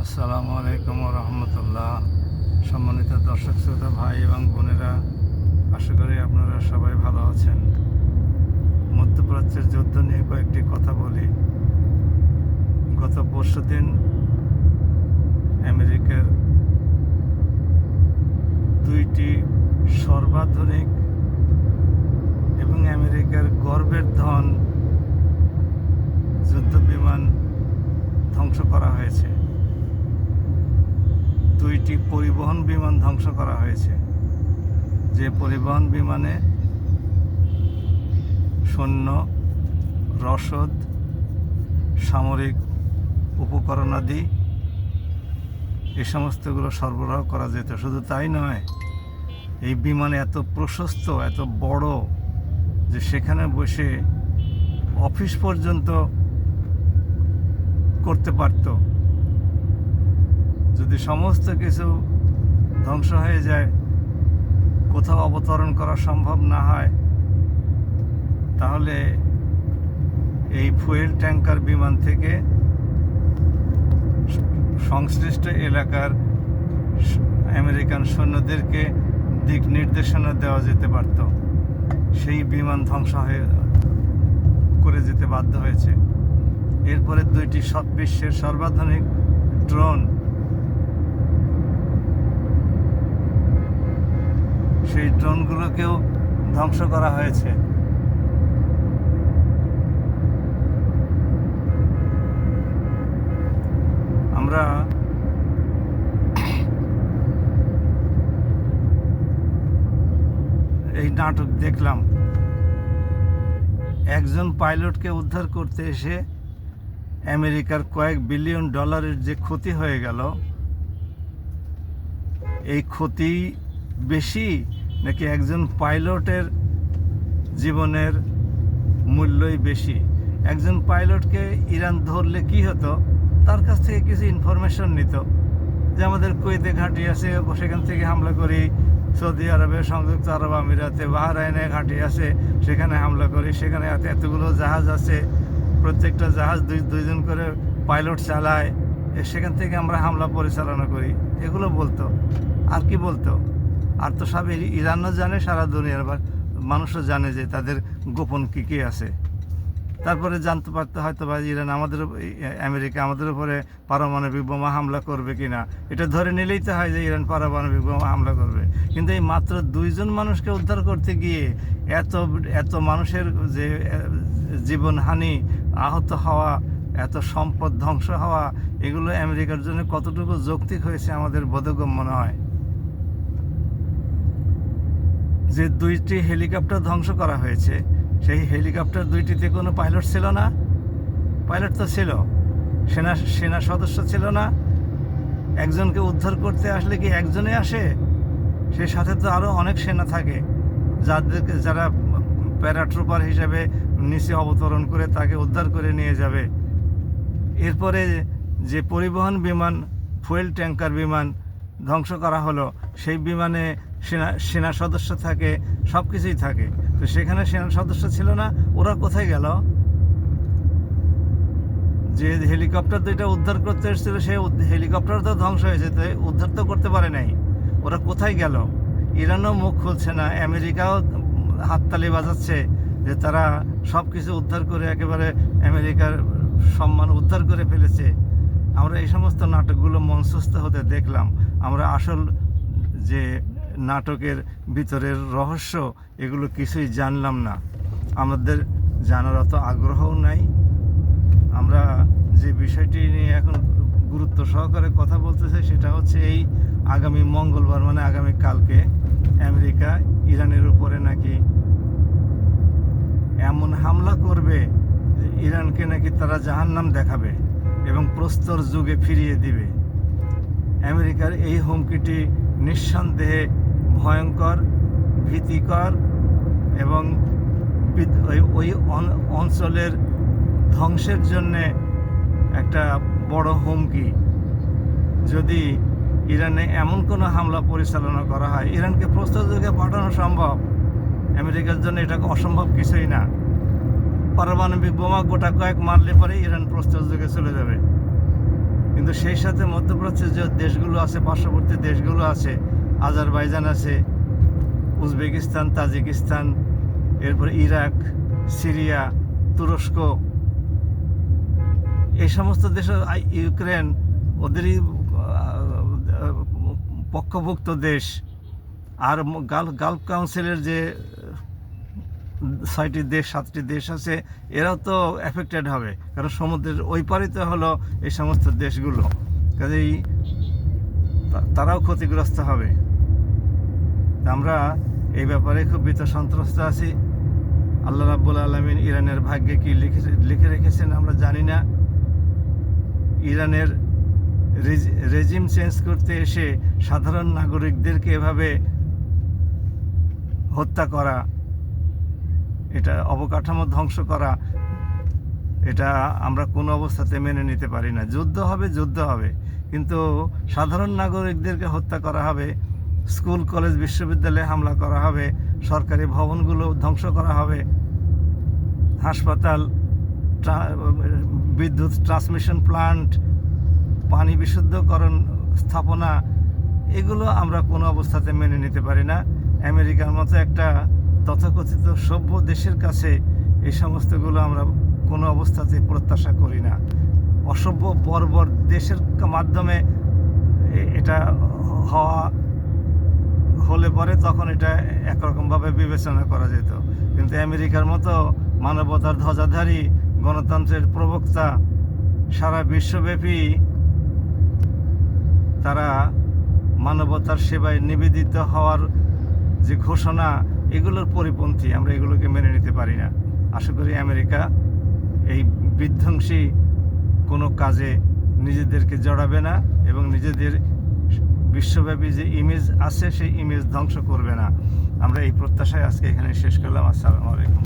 আসসালামু আলাইকুম রহমতুল্লাহ। সম্মানিত দর্শক শ্রোতা ভাই এবং বোনেরা, আশা করি আপনারা সবাই ভালো আছেন। মধ্যপ্রাচ্যের যুদ্ধ নিয়ে কয়েকটি কথা বলি। গত পরশুদিন আমেরিকার দুইটি সর্বাধুনিক এবং আমেরিকার গর্বের ধন যুদ্ধ বিমান ধ্বংস করা হয়েছে। দুইটি পরিবহন বিমান ধ্বংস করা হয়েছে। যে পরিবহন বিমানে সৈন্য, রসদ, সামরিক উপকরণাদি এই সমস্তগুলো সরবরাহ করা যেত। শুধু তাই নয়, এই বিমান এত প্রশস্ত, এত বড় যে সেখানে বসে অফিস পর্যন্ত করতে পারত। যদি সমস্ত কিছু ধ্বংস হয়ে যায়, কোথাও অবতরণ করা সম্ভব না হয়, তাহলে এই ফুয়েল ট্যাঙ্কার বিমান থেকে সংশ্লিষ্ট এলাকার আমেরিকান সৈন্যদেরকে দিক নির্দেশনা দেওয়া যেতে পারত। সেই বিমান ধ্বংস করে যেতে বাধ্য হয়েছে। এরপরে দুইটি বিশ্বের সর্বাধুনিক ড্রোন, সেই ড্রোনগুলোকেও ধ্বংস করা হয়েছে। আমরা এই নাটক দেখলাম। একজন পাইলটকে উদ্ধার করতে এসে আমেরিকার কয়েক বিলিয়ন ডলারের যে ক্ষতি হয়ে গেল, এই ক্ষতি বেশি নাকি একজন পাইলটের জীবনের মূল্যই বেশি? একজন পাইলটকে ইরান ধরলে কি হতো, তার কাছ থেকে কিছু ইনফরমেশন নিত যে আমাদের কুয়েতে ঘাঁটি আছে, সেখান থেকে হামলা করি। সৌদি আরবে, সংযুক্ত আরব আমিরাতে, বাহরাইনে ঘাঁটি আছে, সেখানে হামলা করি। সেখানে এতগুলো জাহাজ আছে, প্রত্যেকটা জাহাজ দুইজন করে পাইলট চালায়, সেখান থেকে আমরা হামলা পরিচালনা করি। এগুলো বলতো। আর কি বলতো? আর তো সব ইরানও জানে, সারা দুনিয়ার মানুষও জানে যে তাদের গোপন কী আছে। তারপরে জানতে পারতে হয়তো বা ইরান আমেরিকা আমাদের উপরে পারমাণবিক বোমা হামলা করবে কিনা। এটা ধরে নিলেই তো হয় যে ইরান পারমাণবিক বোমা হামলা করবে। কিন্তু এই মাত্র দুইজন মানুষকে উদ্ধার করতে গিয়ে এত মানুষের যে জীবনহানি, আহত হওয়া, এত সম্পদ ধ্বংস হওয়া, এগুলো আমেরিকার জন্য কতটুকু যৌক্তিক হয়েছে আমাদের বোধগম্য নয়। যে দুইটি হেলিকপ্টার ধ্বংস করা হয়েছে, সেই হেলিকপ্টার দুইটিতে কোনো পাইলট ছিল না? পাইলট তো ছিল, সেনা সদস্য ছিল না। একজনকে উদ্ধার করতে আসলে কি একজনে আসে? সে সাথে তো আরও অনেক সেনা থাকে, যারা প্যারাট্রুপার হিসেবে নিচে অবতরণ করে তাকে উদ্ধার করে নিয়ে যাবে। এরপরে যে পরিবহন বিমান, ফুয়েল ট্যাঙ্কার বিমান ধ্বংস করা হলো, সেই বিমানে সেনা সদস্য থাকে, সব কিছুই থাকে। তো সেখানে সেনা সদস্য ছিল না, ওরা কোথায় গেল? যে হেলিকপ্টার দুইটা উদ্ধার করতে এসেছিল, সেই হেলিকপ্টার তো ধ্বংস হয়েছে, তো উদ্ধার তো করতে পারে নাই। ওরা কোথায় গেল? ইরানও মুখ খুলছে না, আমেরিকাও হাততালি বাজাচ্ছে যে তারা সব কিছু উদ্ধার করে একেবারে আমেরিকার সম্মান উদ্ধার করে ফেলেছে। আমরা এই সমস্ত নাটকগুলো মঞ্চস্থ হতে দেখলাম। আমরা আসল যে নাটকের ভিতরের রহস্য, এগুলো কিছুই জানলাম না। আমাদের জানার অত আগ্রহও নাই। আমরা যে বিষয়টি নিয়ে এখন গুরুত্ব সহকারে কথা বলতে চাই, সেটা হচ্ছে এই আগামী মঙ্গলবার, মানে আগামী কালকে আমেরিকা ইরানের উপরে নাকি এমন হামলা করবে যে ইরানকে নাকি তারা জাহান্নাম দেখাবে এবং প্রস্তর যুগে ফিরিয়ে দিবে। আমেরিকার এই হুমকিটি নিঃসন্দেহে ভয়ঙ্কর, ভীতিকর এবং ওই অঞ্চলের ধ্বংসের জন্যে একটা বড় হুমকি। যদি ইরানে এমন কোনো হামলা পরিচালনা করা হয়, ইরানকে প্রস্তর যুগে পাঠানো সম্ভব। আমেরিকার জন্য এটা অসম্ভব কিছুই না। পারমাণবিক বোমা গোটা কয়েক মারলে পরে ইরান প্রস্তর যুগে চলে যাবে। কিন্তু সেই সাথে মধ্যপ্রাচ্যের যে দেশগুলো আছে, পার্শ্ববর্তী দেশগুলো আছে, আজারবাইজান আছে, উজবেকিস্তান, তাজিকিস্তান, এরপর ইরাক, সিরিয়া, তুরস্ক, এই সমস্ত দেশ, ইউক্রেন, ওদেরই পক্ষভুক্ত দেশ। আর গালফ কাউন্সিলের যে 6টি দেশ 7টি দেশ আছে, এরাও তো এফেক্টেড হবে, কারণ সমুদ্রের ওই পারিত হলো এই সমস্ত দেশগুলো, কাজেই তারাও ক্ষতিগ্রস্ত হবে। আমরা এই ব্যাপারে খুব ভীত সন্ত্রস্ত আছি। আল্লাহ রাব্বুল আলামিন ইরানের ভাগ্যে কি লিখে রেখেছেন আমরা জানি না। ইরানের রেজিম চেঞ্জ করতে এসে সাধারণ নাগরিকদেরকে এভাবে হত্যা করা, এটা অবকাঠামো ধ্বংস করা, এটা আমরা কোনো অবস্থাতে মেনে নিতে পারি না। যুদ্ধ হবে, কিন্তু সাধারণ নাগরিকদেরকে হত্যা করা হবে, স্কুল কলেজ বিশ্ববিদ্যালয়ে হামলা করা হবে, সরকারি ভবনগুলো ধ্বংস করা হবে, হাসপাতাল, বিদ্যুৎ ট্রান্সমিশন প্লান্ট, পানি বিশুদ্ধকরণ স্থাপনা, এগুলো আমরা কোনো অবস্থাতে মেনে নিতে পারি না। আমেরিকার মতো একটা তথাকথিত সভ্য দেশের কাছে এই সমস্তগুলো আমরা কোনো অবস্থাতে প্রত্যাশা করি না। অসভ্য বর্বর দেশের মাধ্যমে এটা হলে পরে তখন এটা একরকমভাবে বিবেচনা করা যেত, কিন্তু আমেরিকার মতো মানবতার ধ্বজাধারী, গণতন্ত্রের প্রবক্তা, সারা বিশ্বব্যাপী তারা মানবতার সেবায় নিবেদিত হওয়ার যে ঘোষণা, এগুলোর পরিপন্থী, আমরা এগুলোকে মেনে নিতে পারি না। আশা করি আমেরিকা এই বিধ্বংসী কোনো কাজে নিজেদেরকে জড়াবে না এবং নিজেদের বিশ্বব্যাপী যে ইমেজ আছে সেই ইমেজ ধ্বংস করবে না। আমরা এই প্রত্যাশায় আজকে এখানে শেষ করলাম। আসসালামু আলাইকুম।